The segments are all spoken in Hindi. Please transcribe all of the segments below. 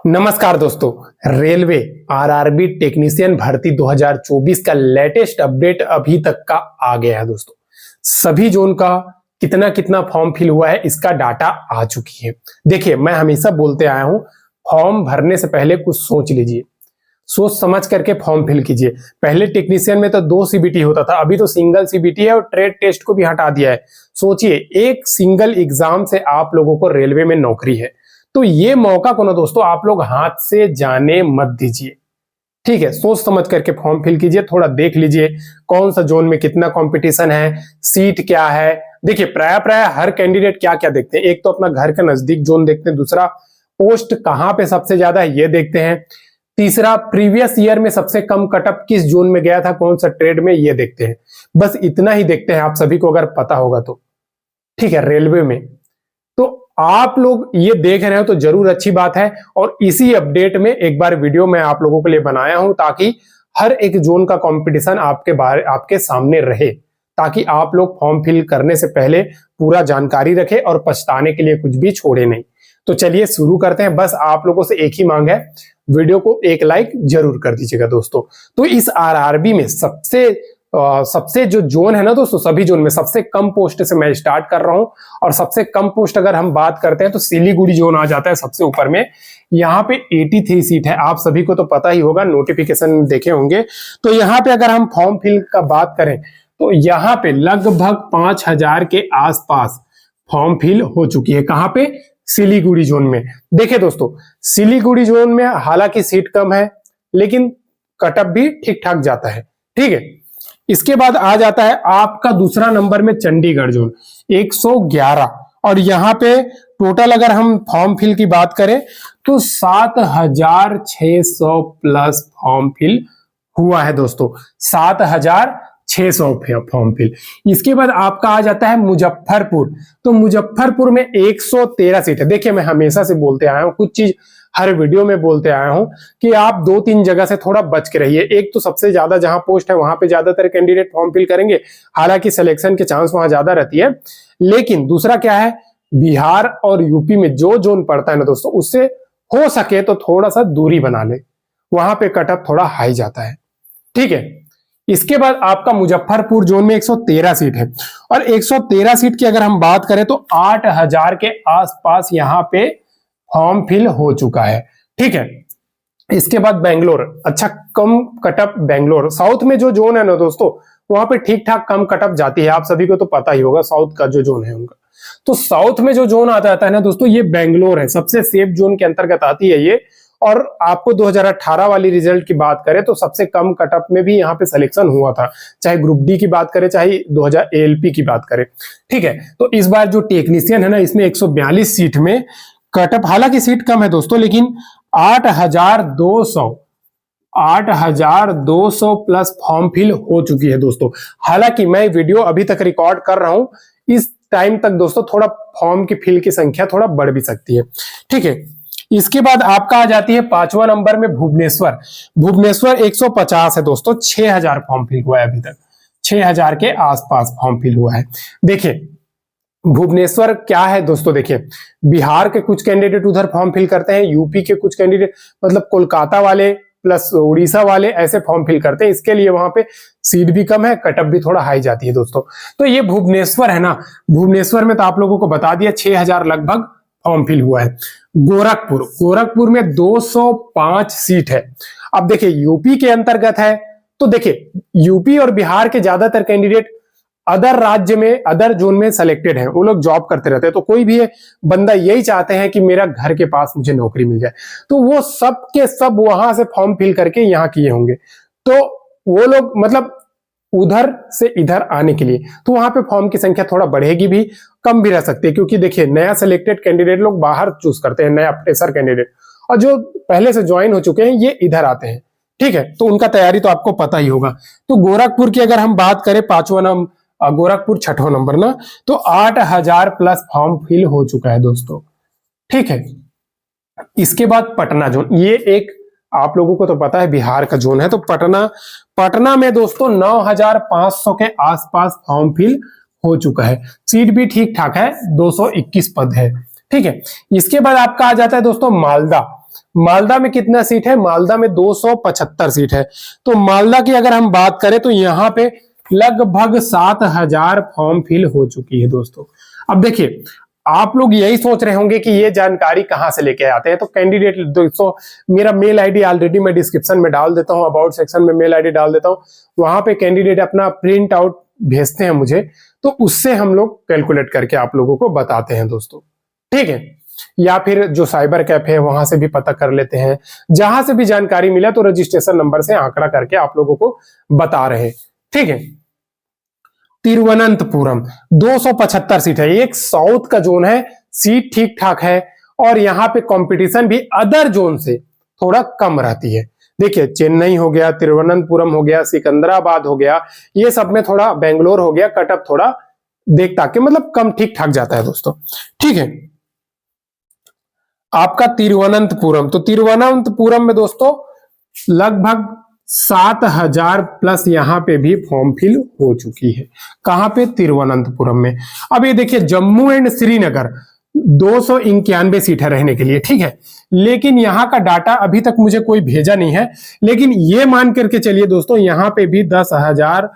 नमस्कार दोस्तों, रेलवे आरआरबी टेक्नीशियन भर्ती 2024 का लेटेस्ट अपडेट अभी तक का आ गया है। दोस्तों सभी जोन का कितना कितना फॉर्म फिल हुआ है इसका डाटा आ चुकी है। देखिए, मैं हमेशा बोलते आया हूं, फॉर्म भरने से पहले कुछ सोच लीजिए, सोच समझ करके फॉर्म फिल कीजिए। पहले टेक्नीशियन में तो 2 सीबीटी होता था, अभी तो सिंगल सीबीटी है और ट्रेड टेस्ट को भी हटा दिया है। सोचिए, एक सिंगल एग्जाम से आप लोगों को रेलवे में नौकरी है, तो ये मौका को ना दोस्तों आप लोग हाथ से जाने मत दीजिए। ठीक है, सोच समझ करके फॉर्म फिल कीजिए, थोड़ा देख लीजिए कौन सा जोन में कितना कंपटीशन है, सीट क्या है। देखिए, प्राय हर कैंडिडेट क्या क्या देखते हैं, एक तो अपना घर के नजदीक जोन देखते हैं, दूसरा पोस्ट कहां पे सबसे ज्यादा है ये देखते हैं, तीसरा प्रीवियस ईयर में सबसे कम कटअप किस जोन में गया था, कौन सा ट्रेड में, ये देखते हैं। बस इतना ही देखते हैं, आप सभी को अगर पता होगा तो। ठीक है, रेलवे में तो आप लोग ये देख रहे हो तो जरूर अच्छी बात है, और इसी अपडेट में एक बार वीडियो मैं आप लोगों के लिए बनाया हूं ताकि हर एक जोन का कंपटीशन आपके सामने रहे, ताकि आप लोग फॉर्म फिल करने से पहले पूरा जानकारी रखें और पछताने के लिए कुछ भी छोड़े नहीं। तो चलिए शुरू करते हैं। बस आप लोगों से एक ही मांग है, वीडियो को एक लाइक जरूर कर दीजिएगा दोस्तों। तो इस आरआरबी में सबसे जो जोन है ना दोस्तों, सभी जोन में सबसे कम पोस्ट से मैं स्टार्ट कर रहा हूं, और सबसे कम पोस्ट अगर हम बात करते हैं तो सिलीगुड़ी जोन आ जाता है सबसे ऊपर में। यहाँ पे 83 सीट है, आप सभी को तो पता ही होगा, नोटिफिकेशन देखे होंगे। तो यहाँ पे अगर हम फॉर्म फिल का बात करें तो यहाँ पे लगभग 5000 के आसपास फॉर्म फिल हो चुकी है। कहां पे? सिलीगुड़ी जोन में। देखिए दोस्तों, सिलीगुड़ी जोन में हालांकि सीट कम है, लेकिन कटअप भी ठीक ठाक जाता है। ठीक है, इसके बाद आ जाता है आपका दूसरा नंबर में चंडीगढ़ जोन 111, और यहां पे टोटल अगर हम फॉर्म फिल की बात करें तो 7600 प्लस फॉर्म फिल हुआ है दोस्तों, 7600 फॉर्म फिल। इसके बाद आपका आ जाता है मुजफ्फरपुर। तो मुजफ्फरपुर में 113 सीट है। देखिए, मैं हमेशा से बोलते आया हूं, कुछ चीज हर वीडियो में बोलते आया हूं कि आप 2-3 जगह से थोड़ा बच के रहिए। एक तो सबसे ज्यादा जहां पोस्ट है वहां पे ज्यादातर कैंडिडेट फॉर्म फिल करेंगे, हालांकि सिलेक्शन के चांस वहां ज्यादा रहती है। लेकिन दूसरा क्या है, बिहार और यूपी में जो जोन पड़ता है ना दोस्तों, उससे हो सके तो थोड़ा सा दूरी बना ले, वहां पे कटअप थोड़ा हाई जाता है। ठीक है, इसके बाद आपका मुजफ्फरपुर जोन में 113 सीट है, और 113 सीट की अगर हम बात करें तो 8000 के आसपास यहां पे फॉर्म फिल हो चुका है। ठीक है, इसके बाद बेंगलोर, अच्छा कम कटअप बेंगलोर। साउथ में जो जोन है ना दोस्तों, वहां पे ठीक ठाक कम कटअप जाती है, आप सभी को तो पता ही होगा साउथ का जो जोन है उनका। तो साउथ में जो जोन आता है ना दोस्तों, ये बेंगलोर है, सबसे सेफ जोन के अंतर्गत आती है ये। और आपको 2018 वाली रिजल्ट की बात करें तो सबसे कम कटअप में भी यहाँ पे सिलेक्शन हुआ था, चाहे ग्रुप डी की बात करें, चाहे 2000 एएलपी की बात करें। ठीक है, तो इस बार जो टेक्नीशियन है ना, इसमें 142 सीट में कटअप, हालांकि सीट कम है दोस्तों, लेकिन 8200 प्लस फॉर्म फिल हो चुकी है दोस्तों। हालांकि मैं वीडियो अभी तक रिकॉर्ड कर रहा हूं, इस टाइम तक दोस्तों थोड़ा फॉर्म की फिल की संख्या थोड़ा बढ़ भी सकती है। ठीक है, इसके बाद आपका आ जाती है 5वां नंबर में भुवनेश्वर। भुवनेश्वर 150 है दोस्तों, 6000 फॉर्म फिल हुआ है अभी तक, 6000 के आसपास फॉर्म फिल हुआ है। देखिए, भुवनेश्वर क्या है दोस्तों, देखिए बिहार के कुछ कैंडिडेट उधर फॉर्म फिल करते हैं, यूपी के कुछ कैंडिडेट, मतलब कोलकाता वाले प्लस उड़ीसा वाले ऐसे फॉर्म फिल करते हैं। इसके लिए वहां पे सीट भी कम है, कटअप भी थोड़ा हाई जाती है दोस्तों। तो ये भुवनेश्वर है ना, भुवनेश्वर में तो आप लोगों को बता दिया 6000 लगभग फॉर्म फिल हुआ है। गोरखपुर में 205 सीट है। अब देखिए, यूपी के अंतर्गत है, तो देखिए यूपी और बिहार के ज्यादातर कैंडिडेट अदर राज्य में, अदर जोन में सिलेक्टेड है, वो लोग जॉब करते रहते हैं। तो कोई भी बंदा यही चाहते हैं कि मेरा घर के पास मुझे नौकरी मिल जाए, तो वो सब के सब वहां से फॉर्म फिल करके यहाँ किए होंगे। तो वो लोग मतलब उधर से इधर आने के लिए, तो वहां पे फॉर्म की संख्या थोड़ा बढ़ेगी भी, कम भी रह सकती है, क्योंकि देखिए नया सिलेक्टेड कैंडिडेट लोग बाहर चूज करते हैं, नया फ्रेशर कैंडिडेट, और जो पहले से ज्वाइन हो चुके हैं ये इधर आते हैं। ठीक है, तो उनका तैयारी तो आपको पता ही होगा। तो गोरखपुर की अगर हम बात करें, 5वां नंबर गोरखपुर, 6वां नंबर ना, तो 8000 प्लस फॉर्म फिल हो चुका है दोस्तों। ठीक है, इसके बाद पटना जोन, ये एक आप लोगों को तो पता है बिहार का जोन है। तो पटना में दोस्तों 9500 के आसपास फॉर्म फिल हो चुका है, सीट भी ठीक ठाक है, 221 पद है। ठीक है, इसके बाद आपका आ जाता है दोस्तों मालदा। मालदा में कितना सीट है? मालदा में 275 सीट है। तो मालदा की अगर हम बात करें तो यहाँ पे लगभग 7000 फॉर्म फिल हो चुकी है दोस्तों। अब देखिए, आप लोग यही सोच रहे होंगे कि ये जानकारी कहां से लेके आते हैं। तो कैंडिडेट दोस्तों, मेरा मेल आईडी ऑलरेडी मैं डिस्क्रिप्शन में डाल देता हूं, अबाउट सेक्शन में मेल आईडी डाल देता हूं, वहां पे कैंडिडेट अपना प्रिंट आउट भेजते हैं मुझे, तो उससे हम लोग कैलकुलेट करके आप लोगों को बताते हैं दोस्तों, ठीक है। या फिर जो साइबर कैफे है वहां से भी पता कर लेते हैं, जहां से भी जानकारी मिला तो रजिस्ट्रेशन नंबर से आंकड़ा करके आप लोगों को बता रहे हैं, ठीक है। तिरुवनंतपुरम 275 सीट है, एक साउथ का जोन है, सीट ठीक ठाक है, और यहाँ पे कंपटीशन भी अदर जोन से थोड़ा कम रहती है। देखिए, चेन्नई हो गया, तिरुवनंतपुरम हो गया, सिकंदराबाद हो गया, ये सब में थोड़ा, बेंगलोर हो गया, कटअप थोड़ा देख ताक के मतलब कम ठीक ठाक जाता है दोस्तों, ठीक है। आपका तिरुवनंतपुरम, तो तिरुवनंतपुरम में दोस्तों लगभग 7000 प्लस यहाँ पे भी फॉर्म फिल हो चुकी है। कहां पे? तिरुवनंतपुरम में। अब ये देखिए, जम्मू एंड श्रीनगर 291 सीट है रहने के लिए, ठीक है। लेकिन यहाँ का डाटा अभी तक मुझे कोई भेजा नहीं है, लेकिन ये मान करके चलिए दोस्तों, यहाँ पे भी 10,000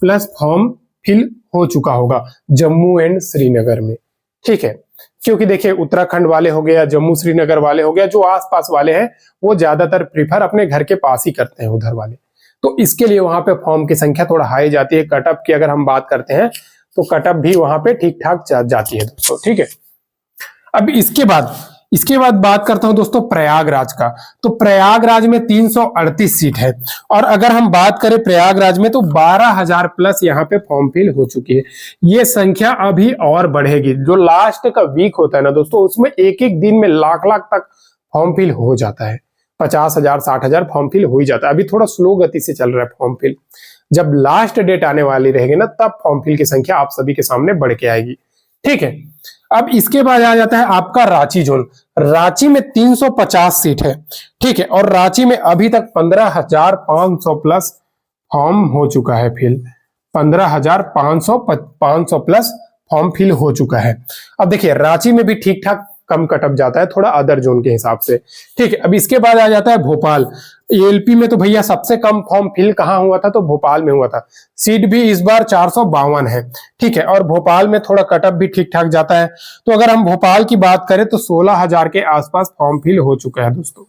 प्लस फॉर्म फिल हो चुका होगा जम्मू एंड श्रीनगर में, ठीक है। क्योंकि देखिए, उत्तराखंड वाले हो गया, जम्मू श्रीनगर वाले हो गया, जो आसपास वाले हैं वो ज्यादातर प्रीफर अपने घर के पास ही करते हैं उधर वाले, तो इसके लिए वहां पे फॉर्म की संख्या थोड़ा हाई जाती है। कटअप की अगर हम बात करते हैं तो कटअप भी वहां पे ठीक ठाक जाती है दोस्तों, ठीक है। अब इसके बाद बात करता हूं दोस्तों प्रयागराज का। तो प्रयागराज में 338 सीट है, और अगर हम बात करें प्रयागराज में तो 12,000 प्लस यहाँ पे फॉर्म फिल हो चुकी है। ये संख्या अभी और बढ़ेगी। जो लास्ट का वीक होता है ना दोस्तों, उसमें एक एक दिन में लाख लाख तक फॉर्म फिल हो जाता है, 50,000 60,000 फॉर्म फिल हो ही जाता है। अभी थोड़ा स्लो गति से चल रहा है फॉर्म फिल, जब लास्ट डेट आने वाली रहेगी ना, तब फॉर्म फिल की संख्या आप सभी के सामने बढ़ के आएगी, ठीक है। अब इसके बाद आ जाता है आपका रांची जोन। रांची में 350 सीट है, ठीक है, और रांची में अभी तक 15,500 प्लस फॉर्म हो चुका है फिल, 15,500 प्लस फॉर्म फिल हो चुका है। अब देखिए, रांची में भी ठीक ठाक कम कटअप जाता है थोड़ा अदर जोन के हिसाब से, ठीक है। अब इसके बाद आ जाता है भोपाल। एएलपी में तो भैया सबसे कम फॉर्म फिल कहां हुआ था? तो भोपाल में हुआ था। सीट भी इस बार 452 है, ठीक है, और भोपाल में थोड़ा कटअप भी ठीक ठाक जाता है। तो अगर हम भोपाल की बात करें तो 16,000 के आसपास फॉर्म फिल हो चुका है दोस्तों,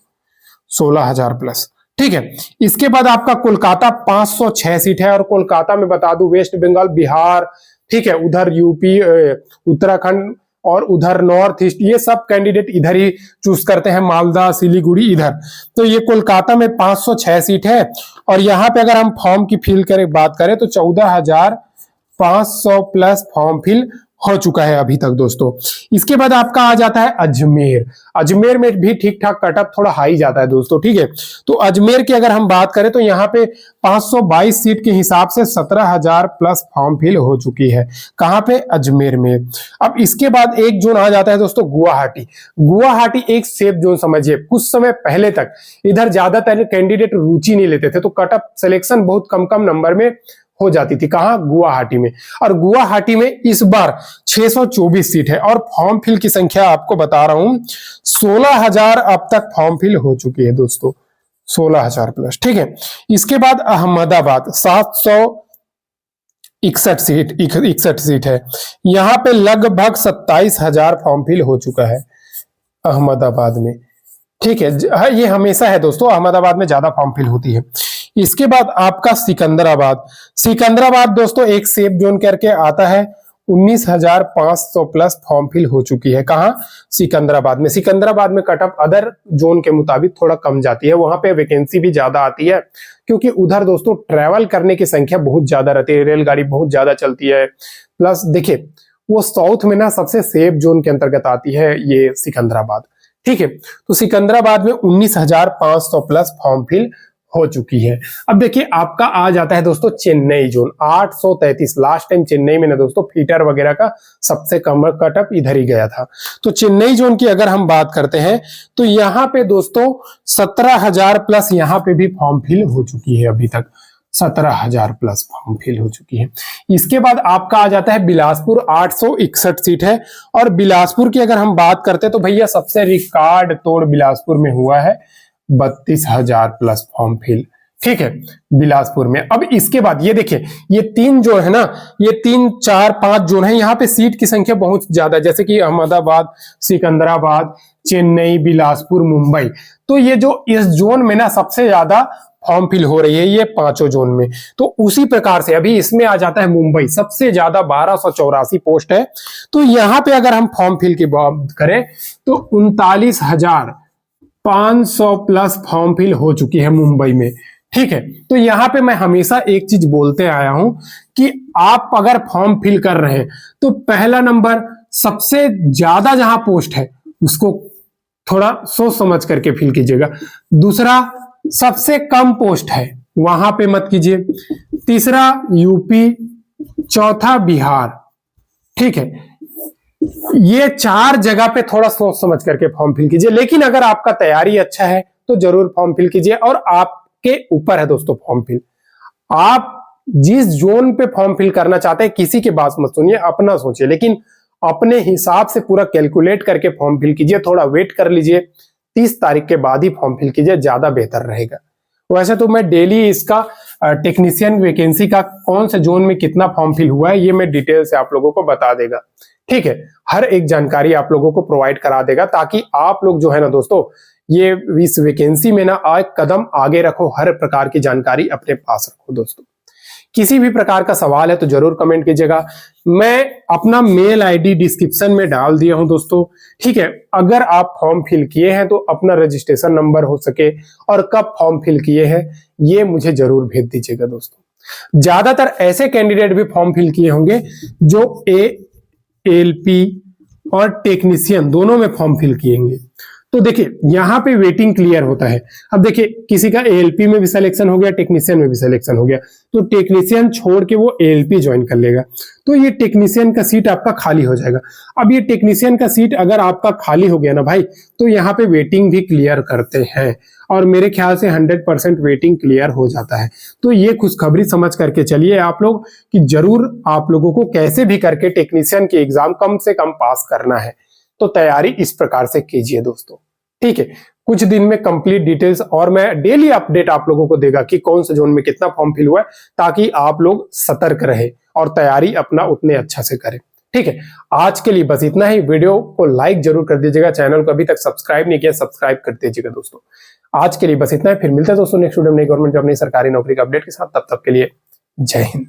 16,000 प्लस, ठीक है। इसके बाद आपका कोलकाता 506 सीट है, और कोलकाता में बता दूं वेस्ट बंगाल, बिहार, ठीक है, उधर यूपी, उत्तराखंड और उधर नॉर्थ ईस्ट, ये सब कैंडिडेट इधर ही चूज करते हैं, मालदा, सिलीगुड़ी इधर। तो ये कोलकाता में 506 सीट है, और यहाँ पे अगर हम फॉर्म की फिल करें बात करें तो 14,500 प्लस फॉर्म फिल हो चुका है अभी तक दोस्तों। इसके बाद आपका आ जाता है अजमेर। अजमेर में भी ठीक ठाक कटअप थोड़ा हाई जाता है दोस्तों, ठीक है। तो अजमेर की अगर हम बात करें तो यहाँ पे 522 सीट के हिसाब से 17,000 प्लस फॉर्म फिल हो चुकी है। कहां पे? अजमेर में। अब इसके बाद एक जोन आ जाता है दोस्तों गुवाहाटी। गुवाहाटी एक सेफ जोन समझिए। कुछ समय पहले तक इधर ज्यादातर कैंडिडेट रुचि नहीं लेते थे, तो कटअप सिलेक्शन बहुत कम कम नंबर में हो जाती थी। कहां? गुवाहाटी में। और गुवाहाटी में इस बार 624 सीट है, और फॉर्म फिल की संख्या आपको बता रहा हूं 16,000 अब तक फॉर्म फिल हो चुकी है दोस्तों, 16,000 प्लस, ठीक है। इसके बाद अहमदाबाद 761 सीट है, यहां पे लगभग 27,000 फॉर्म फिल हो चुका है अहमदाबाद में, ठीक है। ये हमेशा है दोस्तों, अहमदाबाद में ज्यादा फॉर्म फिल होती है। इसके बाद आपका सिकंदराबाद दोस्तों एक सेफ जोन करके आता है, 19,500 प्लस फॉर्म फिल हो चुकी है। कहां? सिकंदराबाद में। सिकंदराबाद में कटअप अदर जोन के मुताबिक थोड़ा कम जाती है, वहां पे वैकेंसी भी ज्यादा आती है, क्योंकि उधर दोस्तों ट्रैवल करने की संख्या बहुत ज्यादा रहती है, रेलगाड़ी बहुत ज्यादा चलती है। प्लस देखिए, वो साउथ में ना सबसे सेफ जोन के अंतर्गत आती है ये सिकंदराबाद, ठीक है। तो सिकंदराबाद में 19,500 प्लस फॉर्म फिल हो चुकी है। अब देखिए, आपका आ जाता है दोस्तों Chennai zone 833। Last time Chennai में ना दोस्तों फीटर वगैरह का सबसे कम कटअप इधर ही गया था। तो चेन्नई जोन की अगर हम बात करते हैं तो यहाँ पे दोस्तों 17,000 प्लस यहाँ पे भी फॉर्म फिल हो चुकी है अभी तक, 17,000 प्लस फॉर्म फिल हो चुकी है। इसके बाद आपका आ जाता है बिलासपुर, 861 सीट है। और बिलासपुर की अगर हम बात करते हैं तो भैया सबसे रिकॉर्ड तोड़ बिलासपुर में हुआ है, 32,000 प्लस फॉर्म फिल, ठीक है, बिलासपुर में। अब इसके बाद ये देखिए, ये 3 जोन है ना, ये 3, 4, 5 जोन है, यहाँ पे सीट की संख्या बहुत ज्यादा है, जैसे कि अहमदाबाद, सिकंदराबाद, चेन्नई, बिलासपुर, मुंबई। तो ये जो इस जोन में ना सबसे ज्यादा फॉर्म फिल हो रही है, ये 5 जोन में। तो उसी प्रकार से अभी इसमें आ जाता है मुंबई, सबसे ज्यादा 1284 पोस्ट है। तो यहाँ पे अगर हम फॉर्म फिल की बात करें तो 39,500 प्लस फॉर्म फिल हो चुकी है मुंबई में, ठीक है। तो यहाँ पे मैं हमेशा एक चीज बोलते आया हूं कि आप अगर फॉर्म फिल कर रहे हैं तो पहला नंबर, सबसे ज्यादा जहां पोस्ट है उसको थोड़ा सोच समझ करके फिल कीजिएगा। दूसरा, सबसे कम पोस्ट है वहां पे मत कीजिए। तीसरा, यूपी। चौथा, बिहार, ठीक है। ये 4 जगह पे थोड़ा सोच समझ करके फॉर्म फिल कीजिए। लेकिन अगर आपका तैयारी अच्छा है तो जरूर फॉर्म फिल कीजिए। और आपके ऊपर है दोस्तों फॉर्म फिल, आप जिस जोन पे फॉर्म फिल करना चाहते हैं, किसी की बात मत सुनिए, अपना सोचिए, लेकिन अपने हिसाब से पूरा कैलकुलेट करके फॉर्म फिल कीजिए। थोड़ा वेट कर लीजिए, 30 तारीख के बाद ही फॉर्म फिल कीजिए, ज्यादा बेहतर रहेगा। वैसे तो मैं डेली इसका टेक्नीशियन वैकेंसी का कौन से जोन में कितना फॉर्म फिल हुआ है ये मैं डिटेल से आप लोगों को बता देगा, ठीक है। हर एक जानकारी आप लोगों को प्रोवाइड करा देगा, ताकि आप लोग जो है ना दोस्तों, ये इस वैकेंसी में ना एक कदम आगे रखो, हर प्रकार की जानकारी अपने पास रखो दोस्तों। किसी भी प्रकार का सवाल है तो जरूर कमेंट कीजिएगा। मैं अपना मेल आईडी डिस्क्रिप्शन में डाल दिया हूं दोस्तों, ठीक है। अगर आप फॉर्म फिल किए हैं तो अपना रजिस्ट्रेशन नंबर हो सके और कब फॉर्म फिल किए हैं ये मुझे जरूर भेज दीजिएगा दोस्तों। ज्यादातर ऐसे कैंडिडेट भी फॉर्म फिल किए होंगे जो ALP और टेक्नीशियन दोनों में फॉर्म फिल किएंगे। तो देखिए यहाँ पे वेटिंग क्लियर होता है। अब देखिए किसी का ALP में भी सिलेक्शन हो गया, टेक्नीशियन में भी सिलेक्शन हो गया, तो टेक्नीशियन छोड़ के वो ALP ज्वाइन कर लेगा, तो ये टेक्नीशियन का सीट आपका खाली हो जाएगा। अब ये टेक्नीशियन का सीट अगर आपका खाली हो गया ना भाई, तो यहाँ पे वेटिंग भी क्लियर करते हैं, और मेरे ख्याल से 100% वेटिंग क्लियर हो जाता है। तो ये खुशखबरी समझ करके चलिए आप लोग कि जरूर आप लोगों को कैसे भी करके टेक्नीशियन की एग्जाम कम से कम पास करना है। तो तैयारी इस प्रकार से कीजिए दोस्तों, ठीक है। कुछ दिन में कंप्लीट डिटेल्स और मैं डेली अपडेट आप लोगों को देगा कि कौन से जोन में कितना फॉर्म फिल हुआ है, ताकि आप लोग सतर्क रहे और तैयारी अपना उतने अच्छा से करें, ठीक है। आज के लिए बस इतना ही। वीडियो को लाइक जरूर कर दीजिएगा, चैनल को अभी तक सब्सक्राइब नहीं किया सब्सक्राइब कर दीजिएगा दोस्तों। आज के लिए बस इतना है, फिर मिलते हैं दोस्तों नेक्स्ट वीडियो में नई गवर्नमेंट जॉब, नई सरकारी नौकरी का अपडेट के साथ। तब तक के लिए जय हिंद।